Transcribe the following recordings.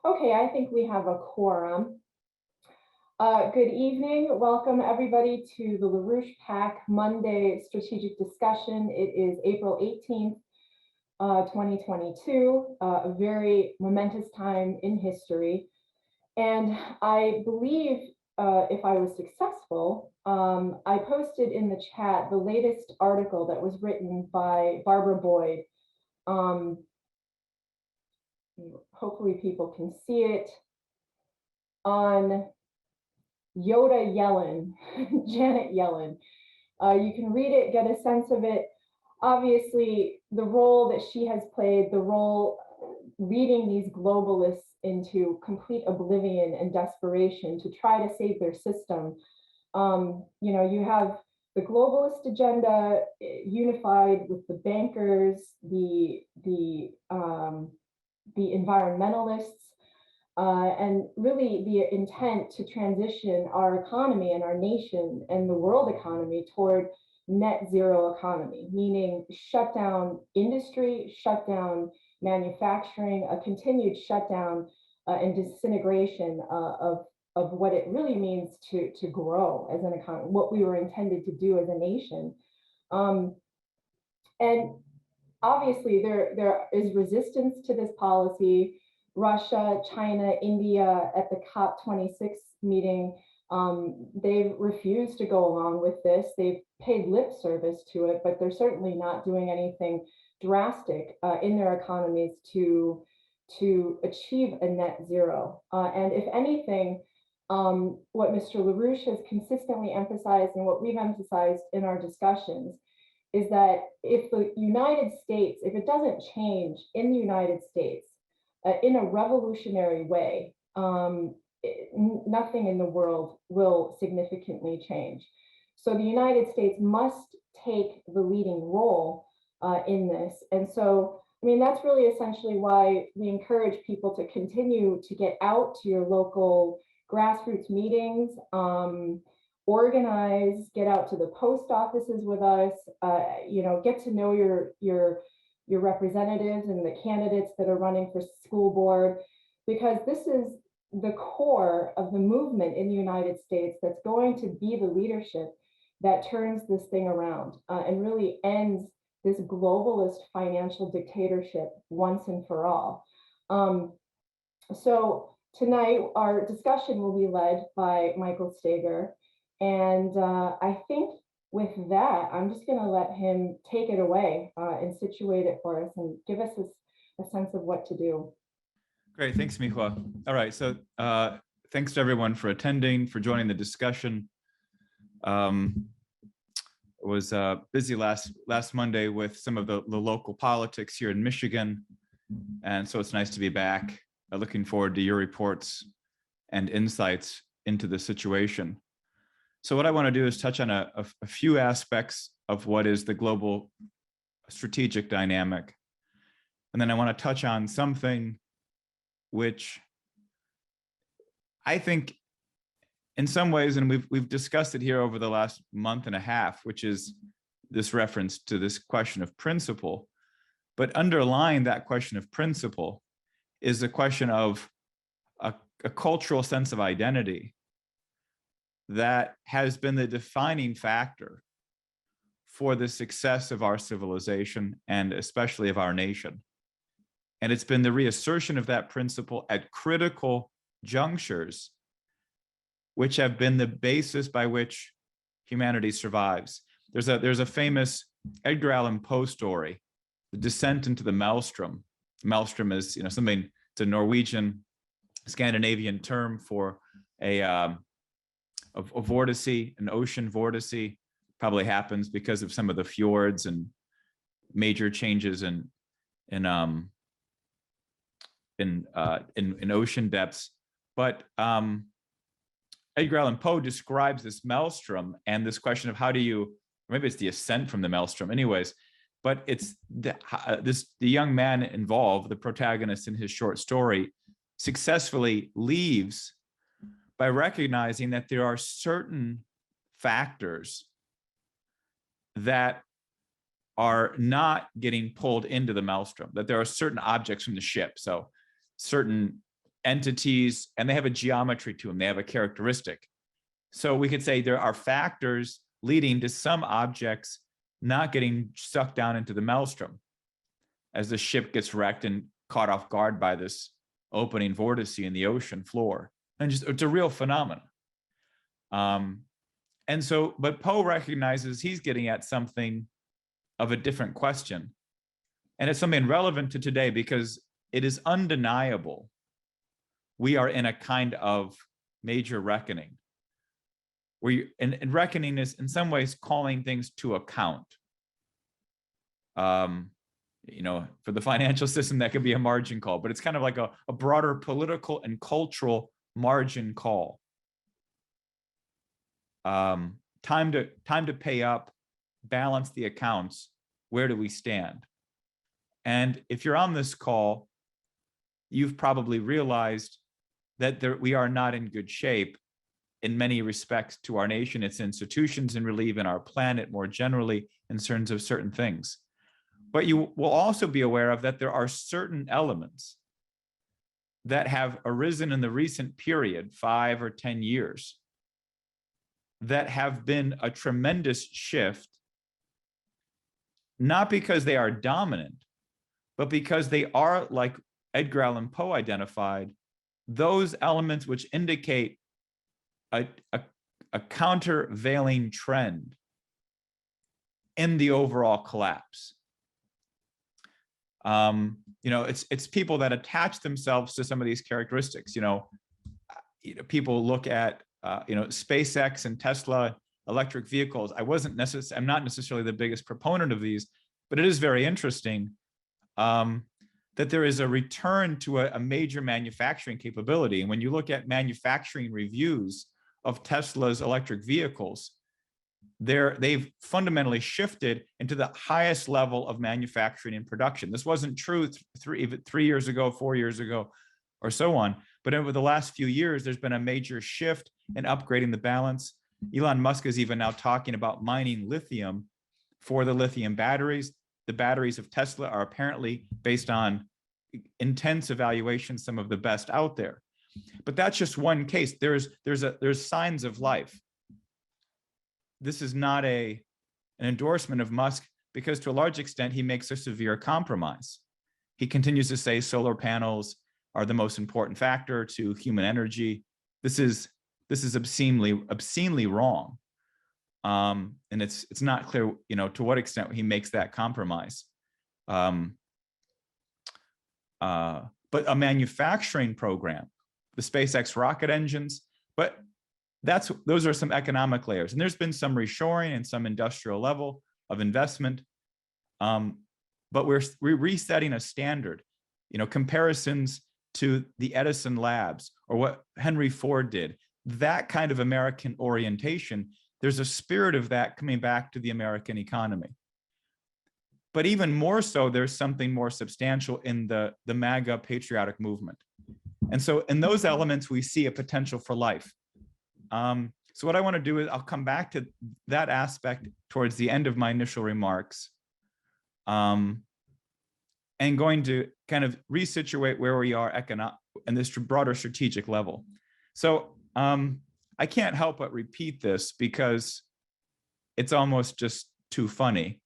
Okay, I think we have a quorum. Good evening. Welcome everybody to the LaRouche PAC Monday Strategic Discussion. It is April 18th, 2022, a very momentous time in history. And I believe if I was successful, I posted in the chat the latest article that was written by Barbara Boyd. Hopefully people can see it, on Yoda Yellen, Janet Yellen. You can read it, get a sense of it. Obviously, the role that she has played, the role leading these globalists into complete oblivion and desperation to try to save their system. You have the globalist agenda unified with the bankers, the environmentalists, and really the intent to transition our economy and our nation and the world economy toward net zero economy, meaning shut down industry, shut down manufacturing, a continued shutdown and disintegration of what it really means to grow as an economy, what we were intended to do as a nation. And obviously there is resistance to this policy. Russia, China, India at the COP26 meeting, they've refused to go along with this. They've paid lip service to it, but they're certainly not doing anything drastic in their economies to achieve a net zero. And if anything, what Mr. LaRouche has consistently emphasized and what we've emphasized in our discussions is that if the United States, if it doesn't change in the United States, in a revolutionary way, nothing in the world will significantly change. So the United States must take the leading role in this. And so, I mean, that's really essentially why we encourage people to continue to get out to your local grassroots meetings, organize, get out to the post offices with us, get to know your representatives and the candidates that are running for school board, because this is the core of the movement in the United States that's going to be the leadership that turns this thing around and really ends this globalist financial dictatorship once and for all. So tonight, our discussion will be led by Michael Steger. And I think with that, I'm just going to let him take it away and situate it for us and give us a sense of what to do. Great, thanks, Mihua. All right, so thanks to everyone for attending, for joining the discussion. It was busy last Monday with some of the local politics here in Michigan, and so it's nice to be back. Looking forward to your reports and insights into the situation. So what I want to do is touch on a few aspects of what is the global strategic dynamic. And then I want to touch on something which I think in some ways, and we've discussed it here over the last month and a half, which is this reference to this question of principle. But underlying that question of principle is the question of a cultural sense of identity that has been the defining factor for the success of our civilization and especially of our nation. And it's been the reassertion of that principle at critical junctures, which have been the basis by which humanity survives. There's a famous Edgar Allan Poe story, The Descent into the Maelstrom. Maelstrom is something, it's a Norwegian, Scandinavian term for a vortice, an ocean vortice. Probably happens because of some of the fjords and major changes in ocean depths. But Edgar Allan Poe describes this maelstrom and this question of how do you, maybe it's the ascent from the maelstrom anyways, but it's the young man involved, the protagonist in his short story, successfully leaves by recognizing that there are certain factors that are not getting pulled into the maelstrom, that there are certain objects from the ship. So certain entities, and they have a geometry to them. They have a characteristic. So we could say there are factors leading to some objects not getting sucked down into the maelstrom as the ship gets wrecked and caught off guard by this opening vortice in the ocean floor. And just, it's a real phenomenon. And so, but Poe recognizes he's getting at something of a different question. And it's something relevant to today because it is undeniable we are in a kind of major reckoning. And reckoning is in some ways calling things to account. You know, for the financial system, that could be a margin call, but it's kind of like a broader political and cultural margin call. Time to pay up, balance the accounts. Where do we stand? And if you're on this call, you've probably realized that we are not in good shape in many respects to our nation, its institutions, and really even our planet more generally in terms of certain things. But you will also be aware of that there are certain elements that have arisen in the recent period, 5 or 10 years, that have been a tremendous shift, not because they are dominant, but because they are, like Edgar Allan Poe identified, those elements which indicate a countervailing trend in the overall collapse. You know, it's people that attach themselves to some of these characteristics. You know, people look at you know, SpaceX and Tesla electric vehicles. I'm not necessarily the biggest proponent of these, but it is very interesting that there is a return to a major manufacturing capability. And when you look at manufacturing reviews of Tesla's electric vehicles, they've fundamentally shifted into the highest level of manufacturing and production. This wasn't true 3 years ago, 4 years ago, or so on. But over the last few years, there's been a major shift in upgrading the balance. Elon Musk is even now talking about mining lithium for the lithium batteries. The batteries of Tesla are apparently, based on intense evaluation, some of the best out there. But that's just one case. There's signs of life. This is not an endorsement of Musk, because to a large extent, he makes a severe compromise. He continues to say solar panels are the most important factor to human energy. This is obscenely wrong. And it's not clear, you know, to what extent he makes that compromise. But a manufacturing program, the SpaceX rocket engines, but those are some economic layers. And there's been some reshoring and some industrial level of investment. But we're resetting a standard, you know, comparisons to the Edison labs or what Henry Ford did, that kind of American orientation. There's a spirit of that coming back to the American economy. But even more so, there's something more substantial in the MAGA patriotic movement. And so in those elements, we see a potential for life. So what I want to do is I'll come back to that aspect towards the end of my initial remarks, and going to kind of resituate where we are in this broader strategic level. So I can't help but repeat this because it's almost just too funny.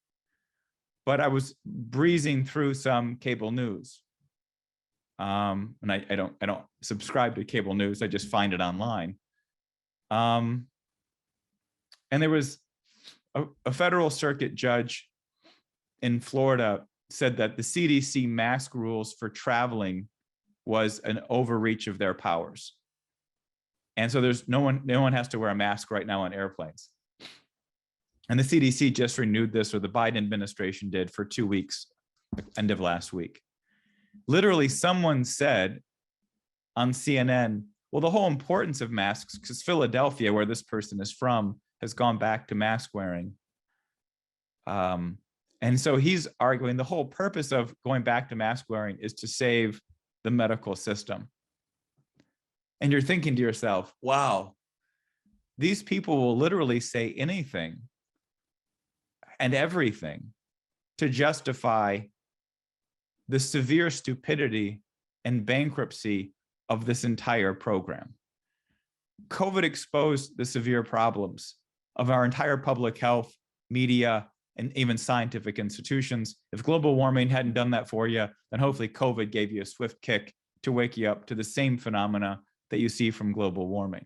But I was breezing through some cable news, and I don't subscribe to cable news. I just find it online. And there was a federal circuit judge in Florida said that the CDC mask rules for traveling was an overreach of their powers. And so there's no one has to wear a mask right now on airplanes. And the CDC just renewed this, or the Biden administration did, for 2 weeks, end of last week. Literally, someone said on CNN, well, the whole importance of masks, because Philadelphia, where this person is from, has gone back to mask wearing. And so he's arguing the whole purpose of going back to mask wearing is to save the medical system. And you're thinking to yourself, wow, these people will literally say anything and everything to justify the severe stupidity and bankruptcy of this entire program. COVID exposed the severe problems of our entire public health, media, and even scientific institutions. If global warming hadn't done that for you, then hopefully COVID gave you a swift kick to wake you up to the same phenomena that you see from global warming.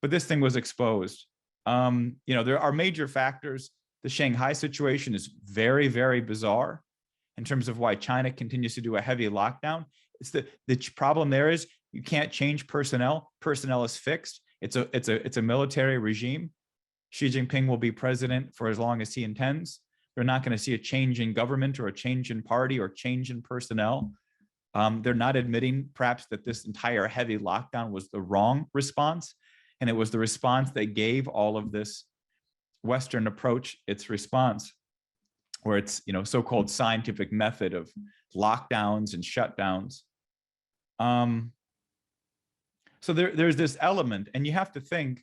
But this thing was exposed. There are major factors. The Shanghai situation is very, very bizarre in terms of why China continues to do a heavy lockdown. It's the problem there is you can't change personnel. Personnel is fixed. It's a military regime. Xi Jinping will be president for as long as he intends. They're not going to see a change in government or a change in party or change in personnel. They're not admitting perhaps that this entire heavy lockdown was the wrong response. And it was the response that gave all of this Western approach its response, where it's, so-called scientific method of lockdowns and shutdowns. So there's this element, and you have to think,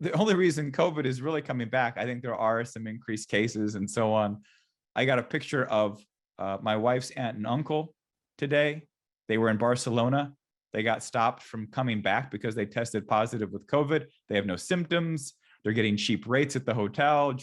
the only reason COVID is really coming back, I think there are some increased cases and so on. I got a picture of my wife's aunt and uncle today. They were in Barcelona. They got stopped from coming back because they tested positive with COVID. They have no symptoms. They're getting cheap rates at the hotel,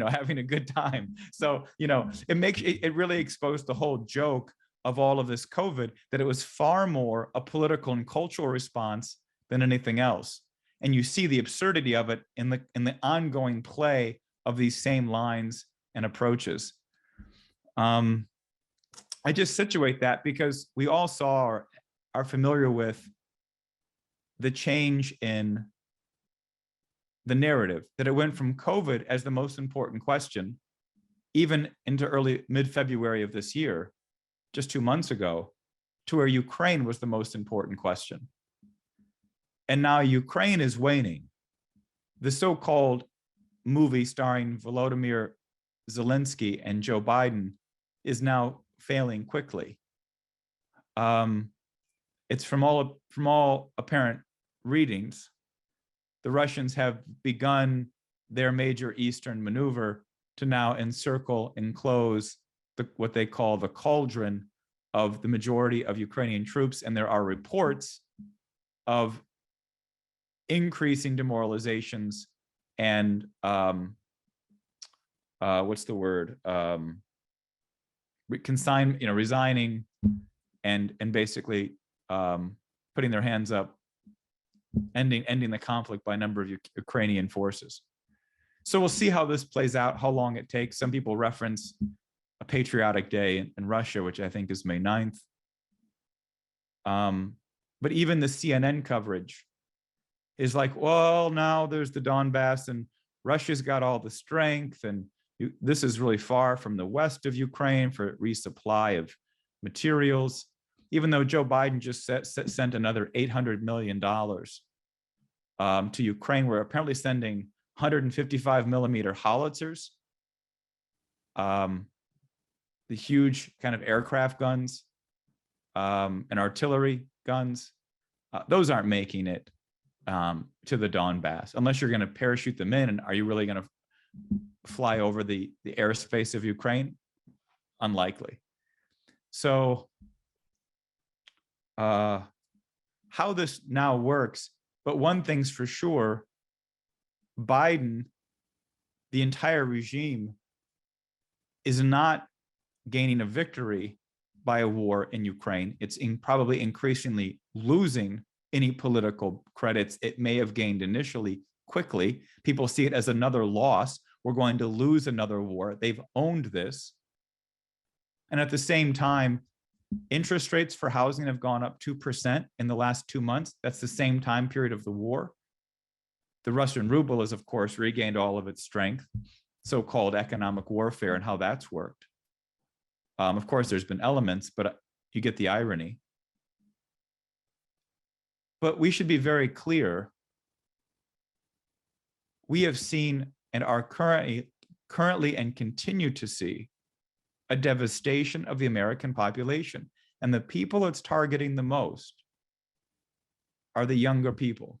having a good time. So, it really exposed the whole joke of all of this COVID, that it was far more a political and cultural response than anything else. And you see the absurdity of it in the ongoing play of these same lines and approaches. I just situate that because we all saw or are familiar with the change in the narrative, that it went from COVID as the most important question, even into mid-February of this year, just 2 months ago, to where Ukraine was the most important question. And now Ukraine is waning. The so-called movie starring Volodomyr Zelensky and Joe Biden is now failing quickly. It's from all apparent readings, the Russians have begun their major eastern maneuver to now enclose what they call the cauldron of the majority of Ukrainian troops. And there are reports of increasing demoralizations and resigning and basically putting their hands up, ending the conflict by a number of Ukrainian forces. So we'll see how this plays out, how long it takes. Some people reference a patriotic day in Russia, which I think is May 9th. But even the CNN coverage is like, well, now there's the Donbass and Russia's got all the strength, and this is really far from the west of Ukraine for resupply of materials, even though Joe Biden just sent another $800 million to Ukraine. We're apparently sending 155 millimeter howitzers, the huge kind of aircraft guns and artillery guns. Those aren't making it to the Donbass, unless you're going to parachute them in. And are you really going to fly over the airspace of Ukraine? Unlikely. So how this now works, but one thing's for sure, Biden, the entire regime, is not gaining a victory by a war in Ukraine. It's probably increasingly losing any political credits it may have gained initially quickly. People see it as another loss. We're going to lose another war. They've owned this. And at the same time, interest rates for housing have gone up 2% in the last 2 months. That's the same time period of the war. The Russian ruble has, of course, regained all of its strength, so-called economic warfare and how that's worked. Of course, there's been elements, but you get the irony. But we should be very clear. We have seen and are currently and continue to see a devastation of the American population. And the people it's targeting the most are the younger people,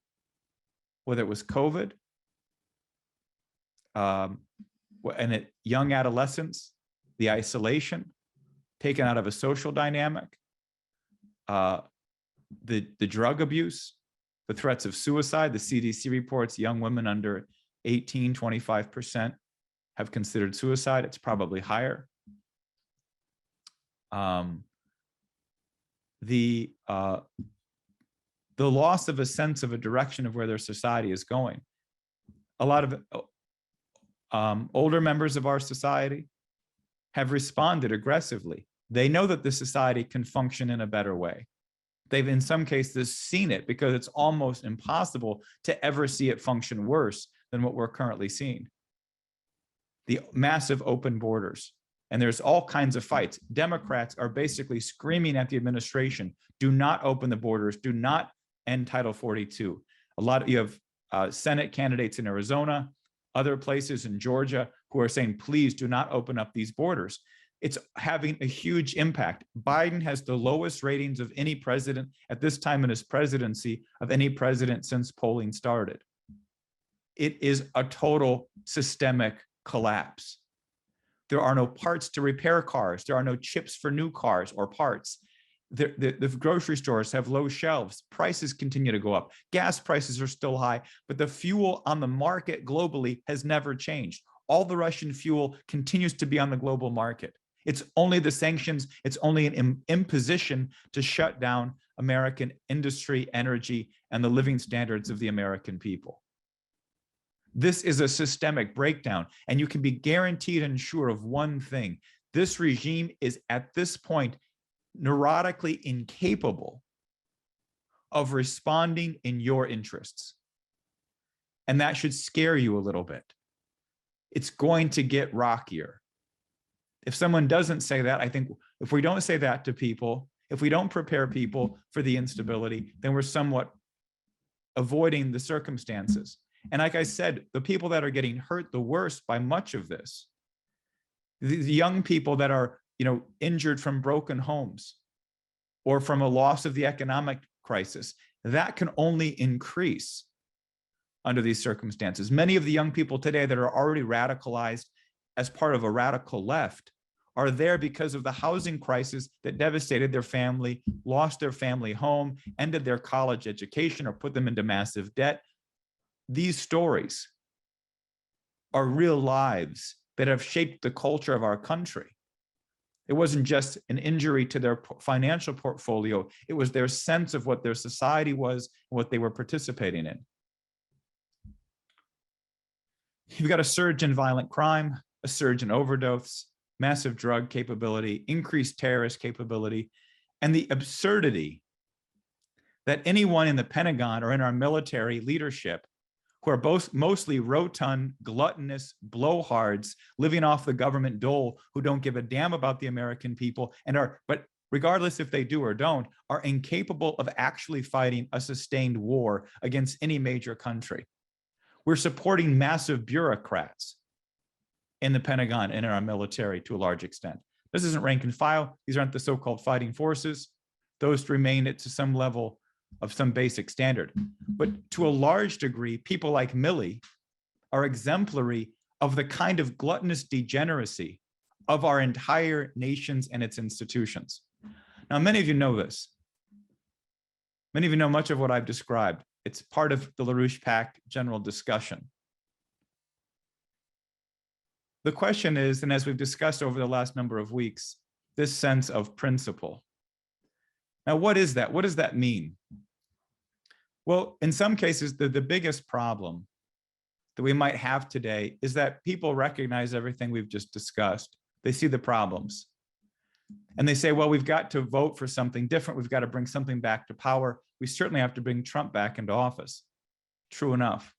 whether it was COVID, and young adolescents, the isolation, taken out of a social dynamic, the drug abuse, the threats of suicide. The CDC reports young women under 18, 25% have considered suicide. It's probably higher. The loss of a sense of a direction of where their society is going. A lot of older members of our society have responded aggressively. They know that the society can function in a better way. They've, in some cases, seen it because it's almost impossible to ever see it function worse than what we're currently seeing. The massive open borders, and there's all kinds of fights. Democrats are basically screaming at the administration, do not open the borders, do not end Title 42. You have Senate candidates in Arizona, other places in Georgia who are saying, please do not open up these borders. It's having a huge impact. Biden has the lowest ratings of any president at this time in his presidency of any president since polling started. It is a total systemic collapse. There are no parts to repair cars. There are no chips for new cars or parts. The grocery stores have low shelves. Prices continue to go up. Gas prices are still high, but the fuel on the market globally has never changed. All the Russian fuel continues to be on the global market. It's only the sanctions, it's only an imposition to shut down American industry, energy, and the living standards of the American people. This is a systemic breakdown, and you can be guaranteed and sure of one thing. This regime is at this point neurotically incapable of responding in your interests. And that should scare you a little bit. It's going to get rockier. If someone doesn't say that, I think if we don't say that to people, if we don't prepare people for the instability, then we're somewhat avoiding the circumstances. And like I said, the people that are getting hurt the worst by much of this, the young people that are, injured from broken homes or from a loss of the economic crisis, that can only increase under these circumstances. Many of the young people today that are already radicalized as part of a radical left are there because of the housing crisis that devastated their family, lost their family home, ended their college education, or put them into massive debt. These stories are real lives that have shaped the culture of our country. It wasn't just an injury to their financial portfolio. It was their sense of what their society was and what they were participating in. You've got a surge in violent crime, a surge in overdose, massive drug capability, increased terrorist capability, and the absurdity that anyone in the Pentagon or in our military leadership who are both mostly rotund, gluttonous blowhards living off the government dole who don't give a damn about the American people but regardless if they do or don't, are incapable of actually fighting a sustained war against any major country. We're supporting massive bureaucrats in the Pentagon and in our military to a large extent. This isn't rank and file. These aren't the so-called fighting forces. Those remain to some level of some basic standard. But to a large degree, people like Milley are exemplary of the kind of gluttonous degeneracy of our entire nations and its institutions. Now, many of you know this. Many of you know much of what I've described. It's part of the LaRouche Pact general discussion. The question is, and as we've discussed over the last number of weeks, this sense of principle. Now, what is that? What does that mean? Well, in some cases, the biggest problem that we might have today is that people recognize everything we've just discussed. They see the problems. And they say, well, we've got to vote for something different. We've got to bring something back to power. We certainly have to bring Trump back into office. True enough.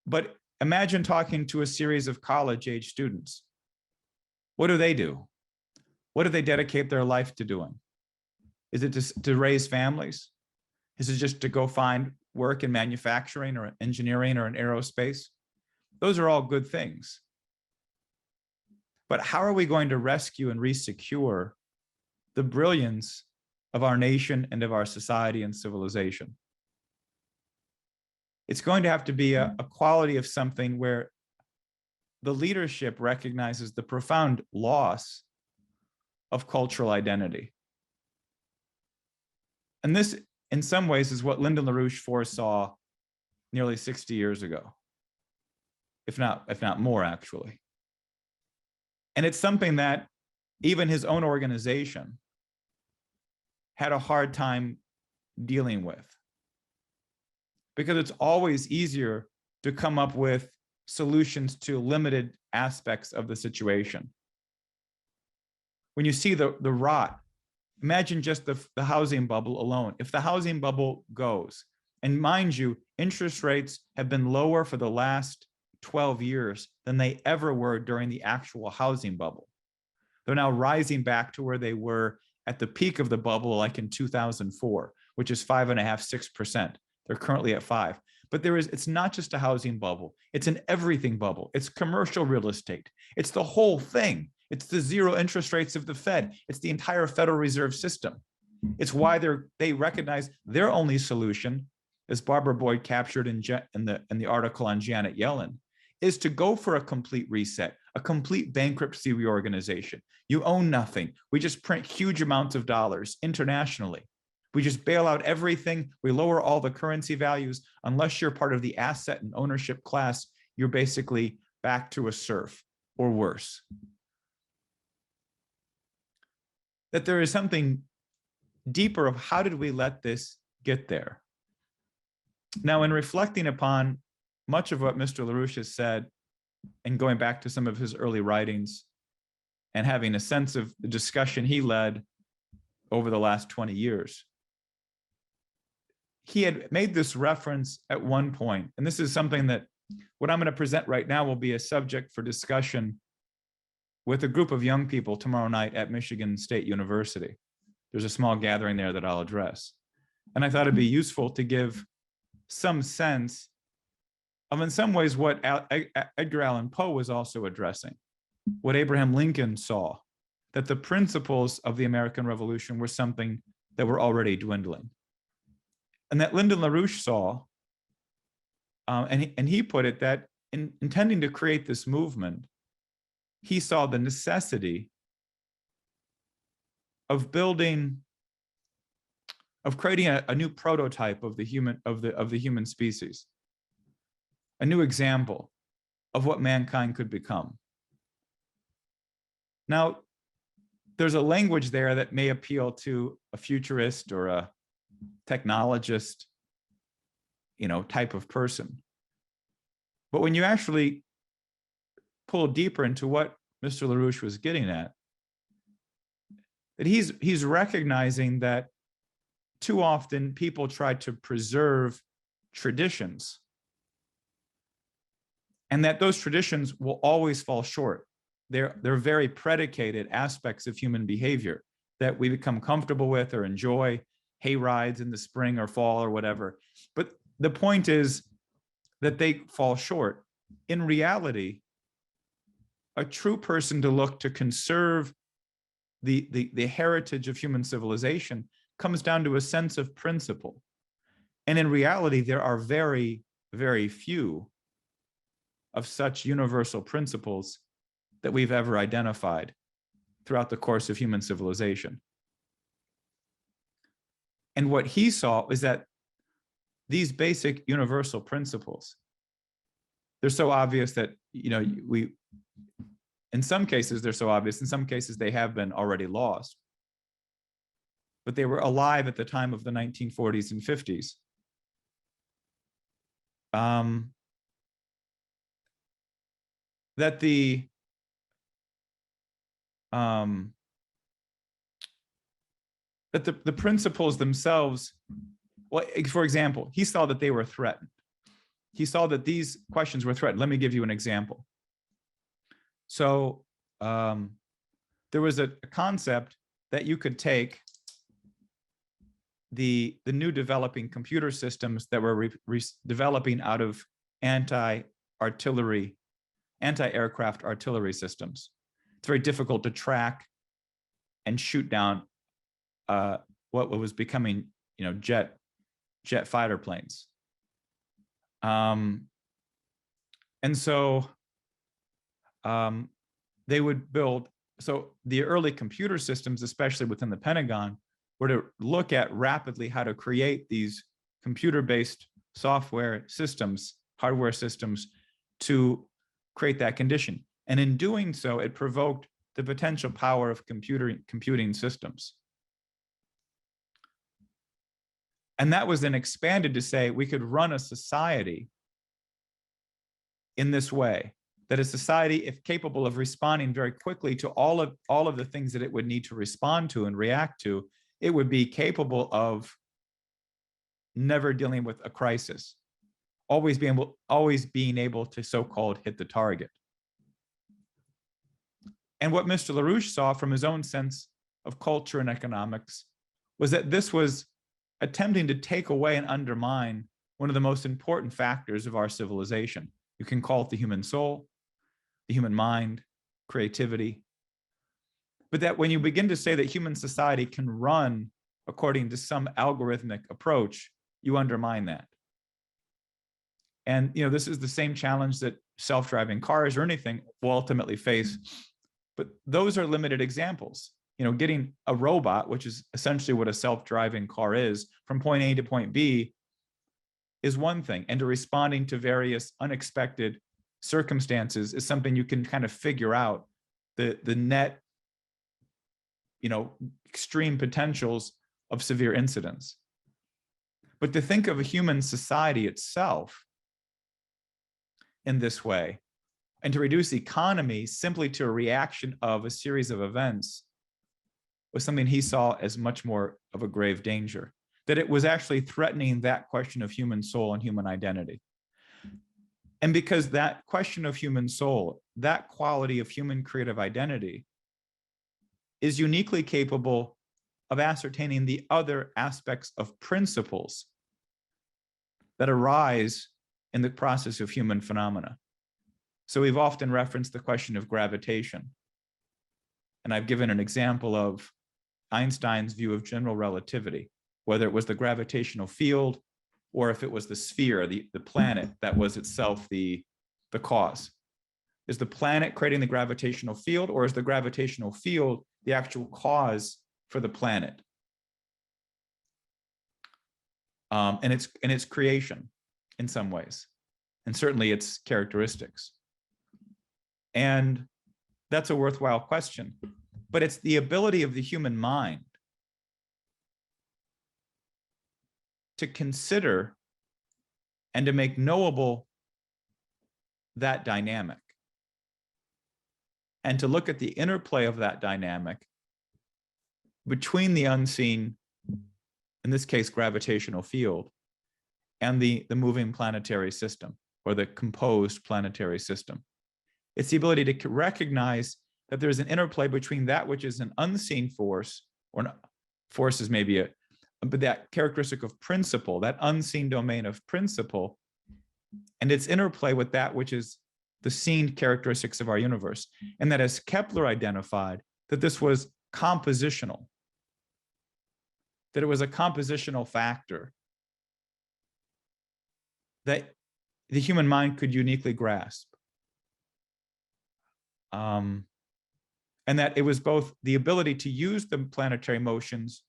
But imagine talking to a series of college-age students. What do? What do they dedicate their life to doing? Is it to raise families? Is it just to go find work in manufacturing or engineering or in aerospace? Those are all good things. But how are we going to rescue and resecure the brilliance of our nation and of our society and civilization? It's going to have to be a quality of something where the leadership recognizes the profound loss of cultural identity. And this, in some ways, is what Lyndon LaRouche foresaw nearly 60 years ago, if not more, actually. And it's something that even his own organization had a hard time dealing with, because it's always easier to come up with solutions to limited aspects of the situation. When you see the rot, imagine just the housing bubble alone. If the housing bubble goes, and mind you, interest rates have been lower for the last 12 years than they ever were during the actual housing bubble. They're now rising back to where they were at the peak of the bubble, like in 2004, which is 5.5%, 6%. They're currently at 5%. But it's not just a housing bubble. It's an everything bubble. It's commercial real estate. It's the whole thing. It's the zero interest rates of the Fed. It's the entire Federal Reserve System. It's why they recognize their only solution, as Barbara Boyd captured in the article on Janet Yellen, is to go for a complete reset, a complete bankruptcy reorganization. You own nothing. We just print huge amounts of dollars internationally. We just bail out everything. We lower all the currency values. Unless you're part of the asset and ownership class, you're basically back to a serf or worse. That there is something deeper of how did we let this get there? Now, in reflecting upon much of what Mr. LaRouche has said, and going back to some of his early writings, and having a sense of the discussion he led over the last 20 years, he had made this reference at one point, and this is something that what I'm going to present right now will be a subject for discussion with a group of young people tomorrow night at Michigan State University. There's a small gathering there that I'll address. And I thought it'd be useful to give some sense of, in some ways, what Edgar Allan Poe was also addressing, what Abraham Lincoln saw, that the principles of the American Revolution were something that were already dwindling. And that Lyndon LaRouche saw, and he put it that in intending to create this movement, he saw the necessity of creating a new prototype of the human species, a new example of what mankind could become. Now, there's a language there that may appeal to a futurist or a technologist, type of person. But when you actually pull deeper into what Mr. LaRouche was getting at, that he's recognizing that too often people try to preserve traditions, and that those traditions will always fall short. They're very predicated aspects of human behavior that we become comfortable with or enjoy, hay rides in the spring or fall or whatever. But the point is that they fall short. In reality, a true person to look to conserve the heritage of human civilization comes down to a sense of principle. And in reality, there are very, very few of such universal principles that we've ever identified throughout the course of human civilization. And what he saw is that these basic universal principles, they're so obvious that, in some cases, they're so obvious, in some cases, they have been already lost. But they were alive at the time of the 1940s and 50s. That the principles themselves, well, for example, he saw that they were threatened. He saw that these questions were threatened. Let me give you an example. So there was a concept that you could take the new developing computer systems that were developing out of anti-aircraft artillery systems. It's very difficult to track and shoot down what was becoming, jet fighter planes. And so they would build, so the early computer systems, especially within the Pentagon, were to look at rapidly how to create these computer-based software systems, hardware systems, to create that condition. And in doing so, it provoked the potential power of computing systems. And that was then expanded to say we could run a society in this way, that a society, if capable of responding very quickly to all of the things that it would need to respond to and react to, it would be capable of never dealing with a crisis, always being able to so-called hit the target. And what Mr. LaRouche saw from his own sense of culture and economics was that this was attempting to take away and undermine one of the most important factors of our civilization. You can call it the human soul, the human mind, creativity. But that when you begin to say that human society can run according to some algorithmic approach, you undermine that. And this is the same challenge that self-driving cars or anything will ultimately face. But those are limited examples. Getting a robot, which is essentially what a self-driving car is, from point A to point B is one thing. And to responding to various unexpected circumstances is something you can kind of figure out the net, extreme potentials of severe incidents. But to think of a human society itself in this way, and to reduce economy simply to a reaction of a series of events, was something he saw as much more of a grave danger, that it was actually threatening that question of human soul and human identity. And because that question of human soul, that quality of human creative identity, is uniquely capable of ascertaining the other aspects of principles that arise in the process of human phenomena. So we've often referenced the question of gravitation. And I've given an example of Einstein's view of general relativity, whether it was the gravitational field or if it was the sphere, the planet that was itself the cause. Is the planet creating the gravitational field, or is the gravitational field the actual cause for the planet? And its creation in some ways, and certainly its characteristics. And that's a worthwhile question, but it's the ability of the human mind to consider and to make knowable that dynamic, and to look at the interplay of that dynamic between the unseen, in this case, gravitational field, and the moving planetary system, or the composed planetary system. It's the ability to recognize that there's an interplay between that which is an unseen force, or force is maybe but that characteristic of principle, that unseen domain of principle, and its interplay with that which is the seen characteristics of our universe. And that, as Kepler identified, that this was compositional, that it was a compositional factor that the human mind could uniquely grasp. And that it was both the ability to use the planetary motions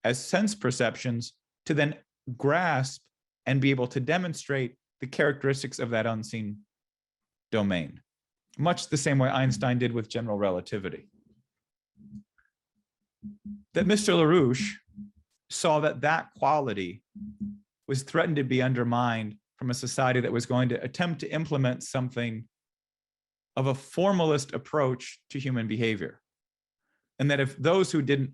as sense perceptions to then grasp and be able to demonstrate the characteristics of that unseen domain, much the same way Einstein did with general relativity. That Mr. LaRouche saw that that quality was threatened to be undermined from a society that was going to attempt to implement something of a formalist approach to human behavior. And that if those who didn't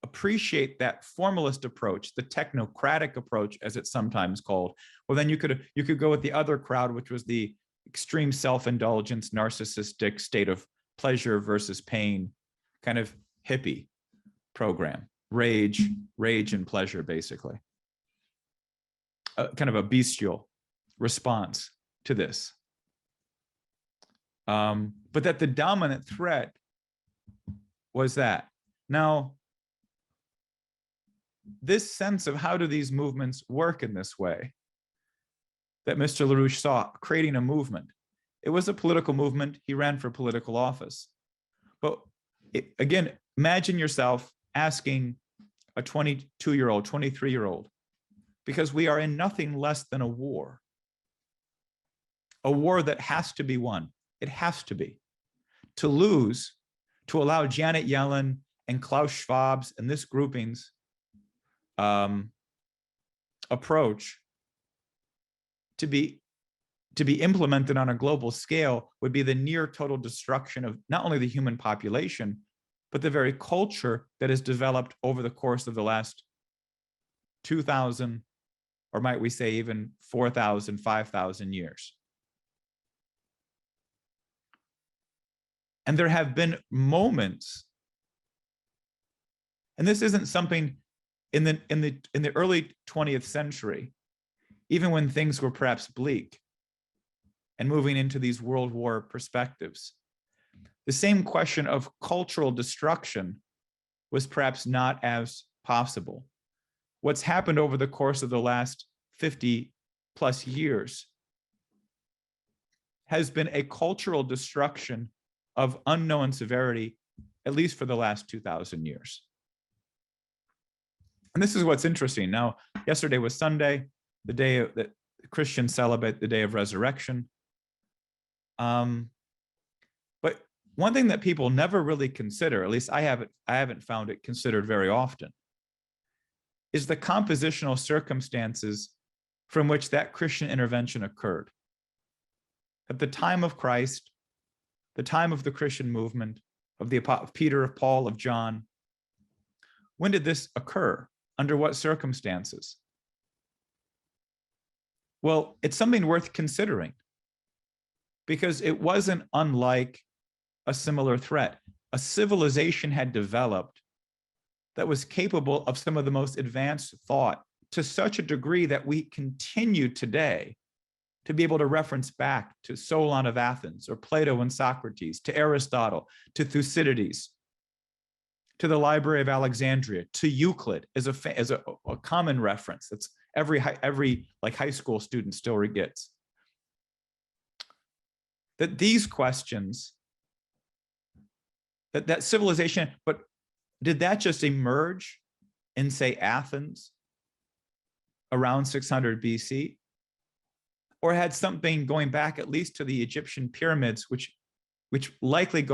appreciate that formalist approach, the technocratic approach, as it's sometimes called, well, then you could go with the other crowd, which was the extreme self-indulgence, narcissistic state of pleasure versus pain, kind of hippie program, rage and pleasure, basically. Kind of a bestial response to this. But that the dominant threat was that. Now, this sense of how do these movements work in this way that Mr. LaRouche saw creating a movement. It was a political movement. He ran for political office. But again, imagine yourself asking a 22-year-old, 23-year-old, because we are in nothing less than a war that has to be won. It has to be. To lose, to allow Janet Yellen and Klaus Schwab's and this grouping's approach to be implemented on a global scale would be the near total destruction of not only the human population, but the very culture that has developed over the course of the last 2,000, or might we say even 4,000, 5,000 years. And there have been moments, and this isn't something in the early 20th century, even when things were perhaps bleak and moving into these world war perspectives, the same question of cultural destruction was perhaps not as possible. What's happened over the course of the last 50 plus years has been a cultural destruction of unknown severity, at least for the last 2,000 years. And this is what's interesting. Now, yesterday was Sunday, the day that Christians celebrate the day of resurrection. But one thing that people never really consider, at least I haven't found it considered very often, is the compositional circumstances from which that Christian intervention occurred. At the time of Christ, the time of the Christian movement, of Peter, of Paul, of John, when did this occur? Under what circumstances? Well, it's something worth considering, because it wasn't unlike a similar threat. A civilization had developed that was capable of some of the most advanced thought to such a degree that we continue today to be able to reference back to Solon of Athens, or Plato and Socrates, to Aristotle, to Thucydides, to the Library of Alexandria, to Euclid as a common reference. That's every like high school student still gets. That these questions, that civilization, but did that just emerge in, say, Athens around 600 BC? Or had something going back at least to the Egyptian pyramids, which likely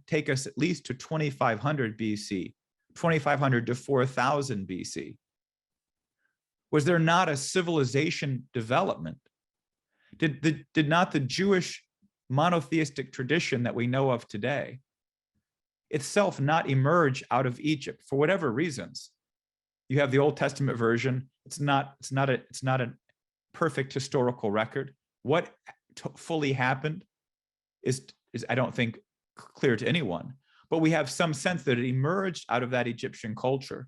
take us at least to 2500 BC, 2500 to 4000 BC? Was there not a civilization development? Did not the Jewish monotheistic tradition that we know of today itself not emerge out of Egypt for whatever reasons? You have the Old Testament version. It's not a perfect historical record. What fully happened is I don't think clear to anyone, but we have some sense that it emerged out of that Egyptian culture,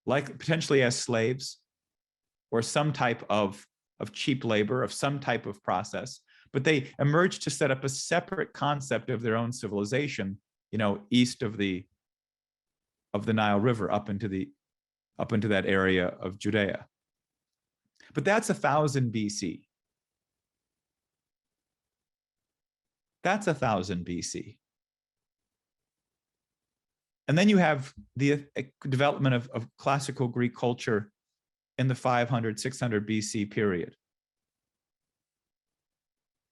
like potentially as slaves or some type of cheap labor, of some type of process, but they emerged to set up a separate concept of their own civilization, east of the Nile River, up into that area of Judea. But that's 1000 BC. That's 1000 BC. And then you have the development of classical Greek culture in the 500, 600 BC period,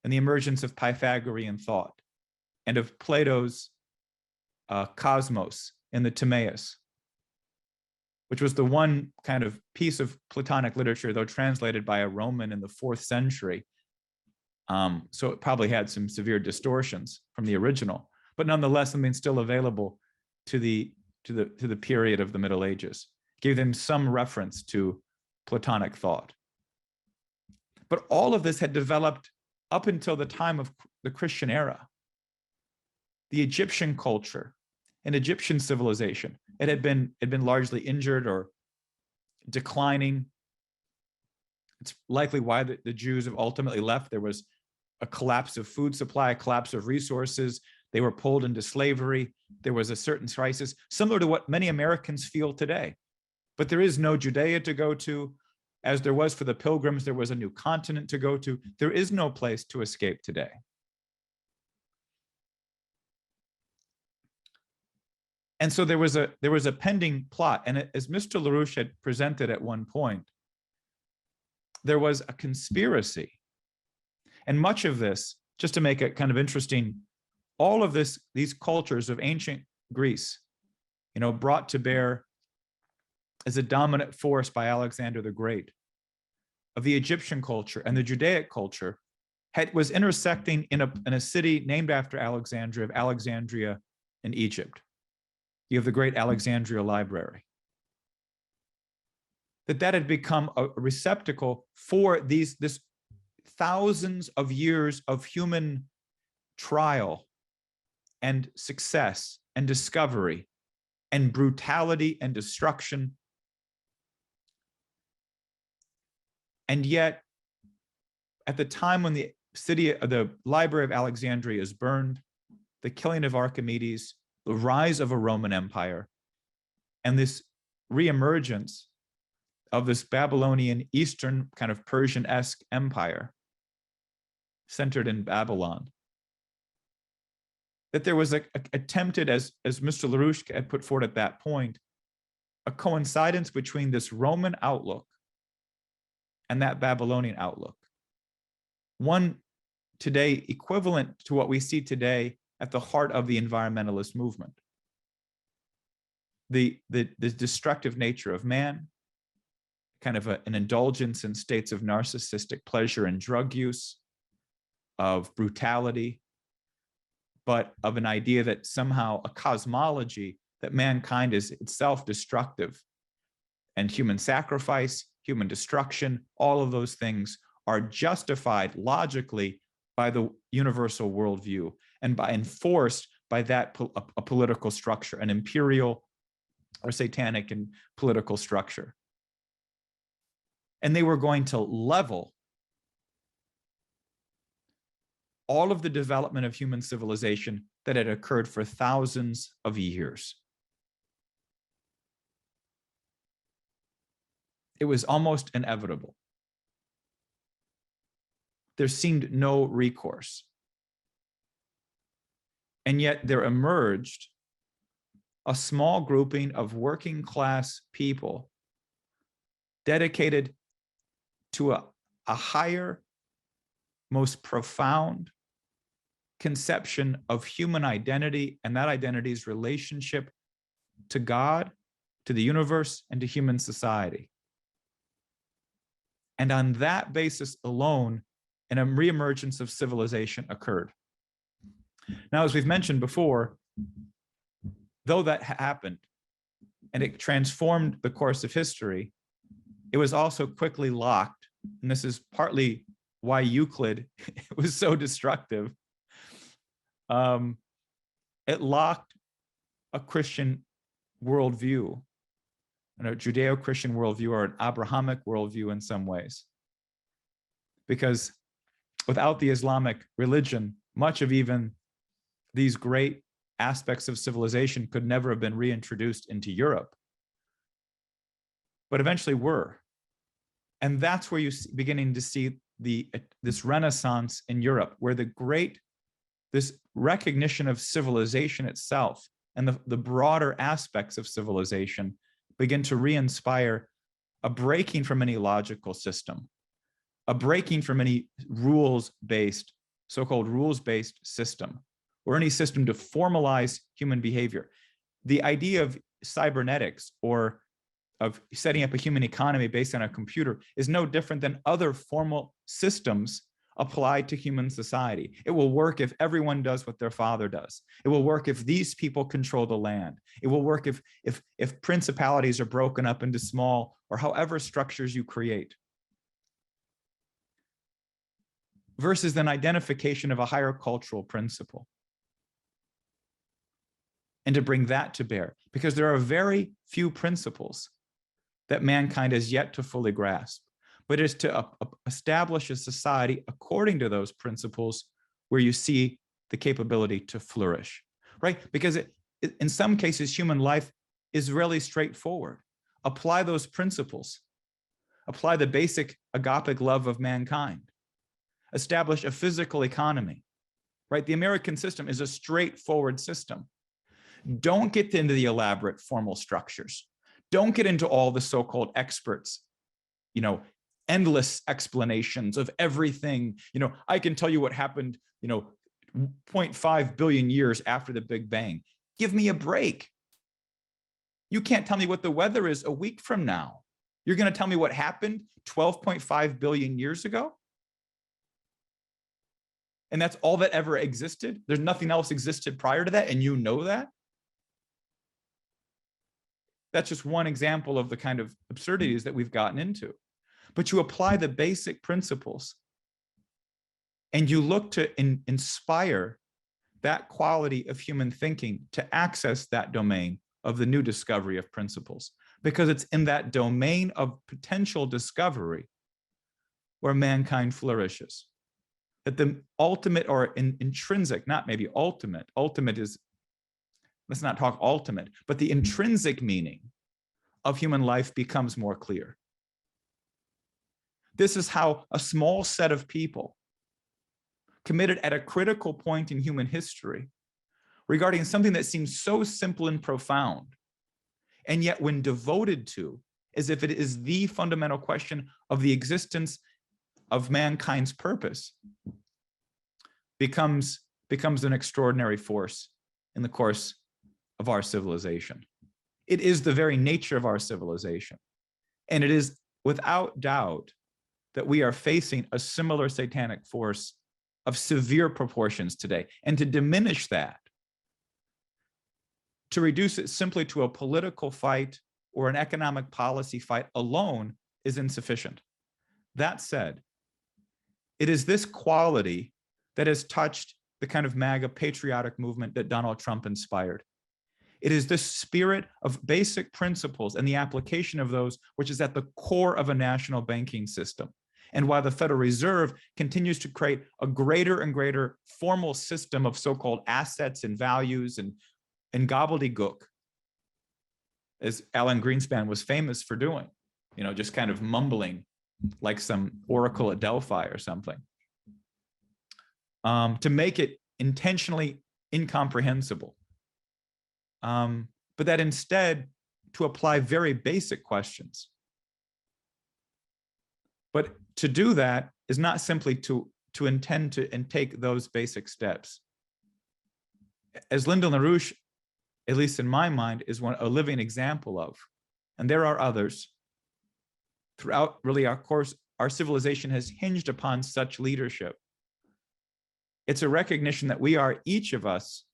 and the emergence of Pythagorean thought and of Plato's cosmos in the Timaeus, which was the one kind of piece of Platonic literature, though translated by a Roman in the 4th century. So it probably had some severe distortions from the original, but nonetheless, something still available to the period of the Middle Ages. Gave them some reference to Platonic thought. But all of this had developed up until the time of the Christian era. The Egyptian culture and Egyptian civilization, it had been largely injured or declining. It's likely why the Jews have ultimately left. There was a collapse of food supply, a collapse of resources. They were pulled into slavery. There was a certain crisis, similar to what many Americans feel today. But there is no Judea to go to. As there was for the Pilgrims, there was a new continent to go to. There is no place to escape today. And so there was a pending plot. And as Mr. LaRouche had presented at one point, there was a conspiracy. And much of this, just to make it kind of interesting, all of these cultures of ancient Greece, brought to bear as a dominant force by Alexander the Great, of the Egyptian culture and the Judaic culture, was intersecting in a city named after Alexandria, of Alexandria in Egypt. You have the great Alexandria Library. That had become a receptacle for this thousands of years of human trial and success and discovery and brutality and destruction. And yet, at the time when the Library of Alexandria is burned, the killing of Archimedes, the rise of a Roman Empire, and this reemergence of this Babylonian Eastern kind of Persian-esque empire centered in Babylon, that there was attempted, as Mr. LaRouche had put forward at that point, a coincidence between this Roman outlook and that Babylonian outlook. One today equivalent to what we see today at the heart of the environmentalist movement. The destructive nature of man, kind of an indulgence in states of narcissistic pleasure and drug use, of brutality, but of an idea that somehow a cosmology that mankind is itself destructive, and human sacrifice, human destruction, all of those things are justified logically by the universal worldview and enforced by that a political structure, an imperial or satanic and political structure. And they were going to level all of the development of human civilization that had occurred for thousands of years. It was almost inevitable. There seemed no recourse. And yet there emerged a small grouping of working class people dedicated to a higher, most profound conception of human identity, and that identity's relationship to God, to the universe, and to human society. And on that basis alone, a reemergence of civilization occurred. Now, as we've mentioned before, though that happened and it transformed the course of history, it was also quickly locked. And this is partly why Euclid was so destructive. It locked a Christian worldview, a Judeo-Christian worldview, or an Abrahamic worldview in some ways. Because without the Islamic religion, much of even these great aspects of civilization could never have been reintroduced into Europe, but eventually were. And that's where you're beginning to see this renaissance in Europe, where this recognition of civilization itself and the broader aspects of civilization begin to re-inspire a breaking from any logical system, a breaking from any rules-based, so-called rules-based system, or any system to formalize human behavior. The idea of cybernetics, or of setting up a human economy based on a computer, is no different than other formal systems applied to human society. It will work if everyone does what their father does. It will work if these people control the land. It will work if principalities are broken up into small, or however structures you create. Versus an identification of a higher cultural principle. And to bring that to bear, because there are very few principles that mankind has yet to fully grasp, but it's to establish a society according to those principles where you see the capability to flourish, right? Because in some cases, human life is really straightforward. Apply those principles. Apply the basic agapic love of mankind. Establish a physical economy, right? The American system is a straightforward system. Don't get into the elaborate formal structures. Don't get into all the so-called experts, endless explanations of everything. I can tell you what happened, 0.5 billion years after the Big Bang. Give me a break. You can't tell me what the weather is a week from now. You're going to tell me what happened 12.5 billion years ago? And that's all that ever existed? There's nothing else existed prior to that, and you know that? That's just one example of the kind of absurdities that we've gotten into. But you apply the basic principles and you look to inspire that quality of human thinking to access that domain of the new discovery of principles, because it's in that domain of potential discovery where mankind flourishes. That the ultimate or intrinsic, not maybe ultimate is, let's not talk ultimate, but the intrinsic meaning of human life becomes more clear. This is how a small set of people committed at a critical point in human history regarding something that seems so simple and profound, and yet when devoted to, as if it is the fundamental question of the existence of mankind's purpose, becomes an extraordinary force in the course of our civilization. It is the very nature of our civilization. And it is without doubt that we are facing a similar satanic force of severe proportions today. And to diminish that, to reduce it simply to a political fight or an economic policy fight alone is insufficient. That said, it is this quality that has touched the kind of MAGA patriotic movement that Donald Trump inspired. It is this spirit of basic principles and the application of those which is at the core of a national banking system. And while the Federal Reserve continues to create a greater and greater formal system of so-called assets and values and gobbledygook, as Alan Greenspan was famous for doing, just kind of mumbling like some oracle at Delphi or something, to make it intentionally incomprehensible. But that instead to apply very basic questions. But to do that is not simply to intend to and take those basic steps. As Lyndon LaRouche, at least in my mind, is a living example of, and there are others, throughout really our course, our civilization has hinged upon such leadership. It's a recognition that we are, each of us,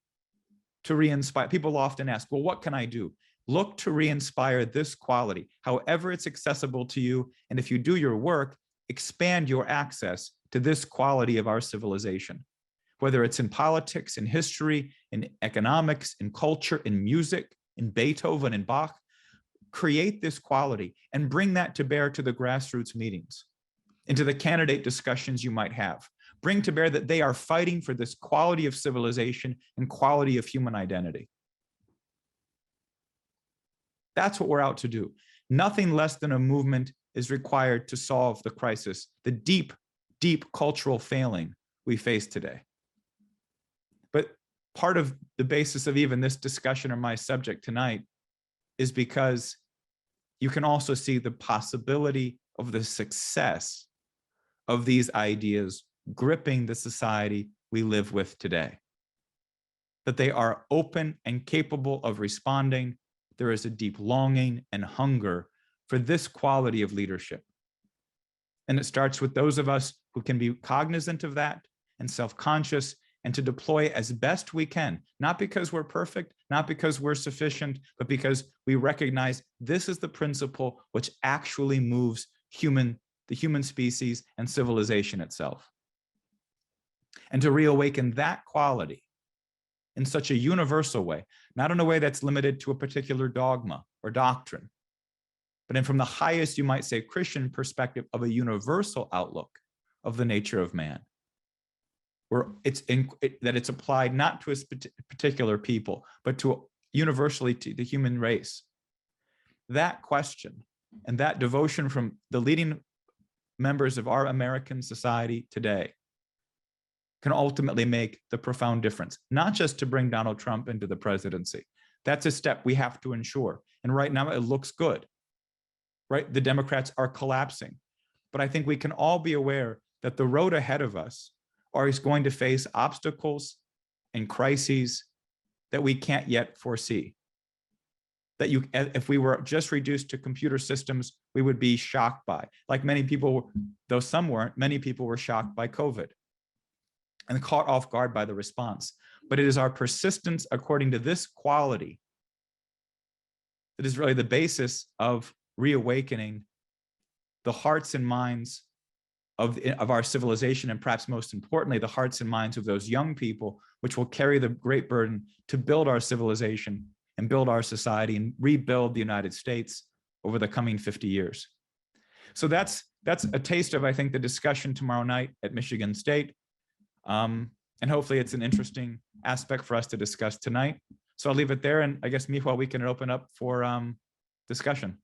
to re-inspire. People often ask, well, what can I do? Look to re-inspire this quality, however it's accessible to you. And if you do your work, expand your access to this quality of our civilization, whether it's in politics, in history, in economics, in culture, in music, in Beethoven and Bach. Create this quality and bring that to bear to the grassroots meetings, into the candidate discussions you might have. Bring to bear that they are fighting for this quality of civilization and quality of human identity. That's what we're out to do. Nothing less than a movement is required to solve the crisis, the deep, deep cultural failing we face today. But part of the basis of even this discussion or my subject tonight is because you can also see the possibility of the success of these ideas gripping the society we live with today. That they are open and capable of responding. There is a deep longing and hunger for this quality of leadership. And it starts with those of us who can be cognizant of that and self-conscious and to deploy as best we can, not because we're perfect, not because we're sufficient, but because we recognize this is the principle which actually moves the human species and civilization itself. And to reawaken that quality in such a universal way, not in a way that's limited to a particular dogma or doctrine, but in from the highest, you might say, Christian perspective of a universal outlook of the nature of man, where it's applied not to a particular people, but to universally to the human race. That question and that devotion from the leading members of our American society today can ultimately make the profound difference, not just to bring Donald Trump into the presidency, That's a step we have to ensure. And right now it looks good, right? The Democrats are collapsing. But I think we can all be aware that the road ahead of us is going to face obstacles and crises that we can't yet foresee. That if we were just reduced to computer systems, we would be shocked by. Like many people, though some weren't, many people were shocked by COVID and caught off guard by the response. But it is our persistence according to this quality that is really the basis of reawakening the hearts and minds of our civilization, and perhaps most importantly, the hearts and minds of those young people, which will carry the great burden to build our civilization and build our society and rebuild the United States over the coming 50 years. So that's a taste of, I think, the discussion tomorrow night at Michigan State. And hopefully it's an interesting aspect for us to discuss tonight. So I'll leave it there. And I guess, Michal, we can open up for discussion.